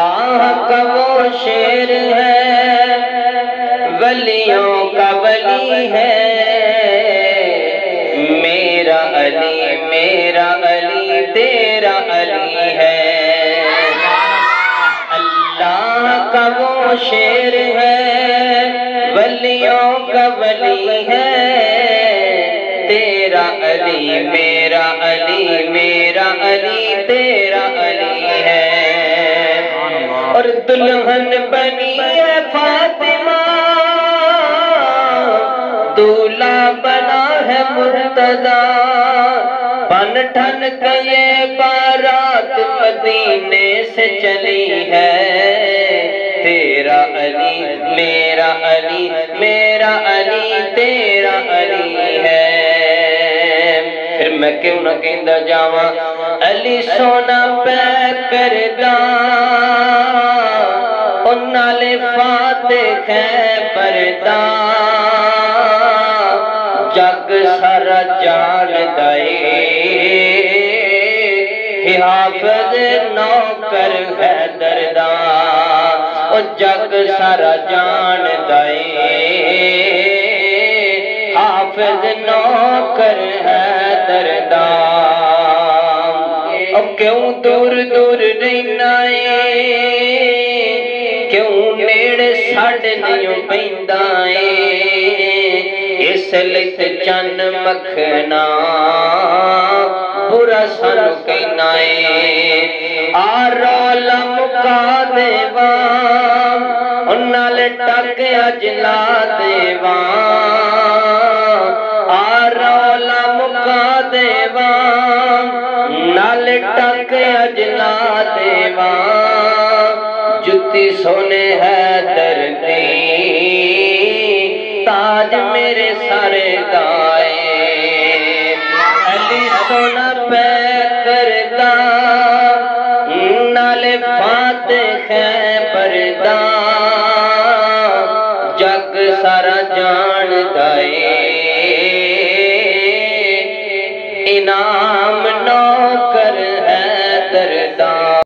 اللہ کا وہ شیر ہے ولیوں کا ولی ہے میرا علی تیرا علی ہے اللہ کا وہ شیر ہے ولیوں کا ولی ہے تیرا علی میرا علی تیرا علی ہے اور دلہن بنی ہے فاطمہ دولہا بنا ہے مرتضی بن ٹھن کے یہ بارات مدینے سے چلی ہے تیرا علی میرا علی تیرا علی ہے پھر میں کیوں نہ کہندا جاواں علی سونا پہ کردہ نال فاتح ہے پردہ جگ سارا جان دائے حافظ نوکر حیدر دا او جگ سارا جان دائے حافظ نوکر حیدر دا او کیوں دور دور رہنا کیوں نیڑے ساڑھے نہیں پیندا اس لئے چن مکھنا برا سانو کہنا آ رولا مکا دیوان انال ٹک اجلا دیوان آ رولا مکا دیوان نال ٹک اجلا دیوان جتی سونے ہے دردی تاج میرے سارے دائے علی سونا پہ کردہ نال فاتح ہے پردہ جگ سارا جان دائے انعام نو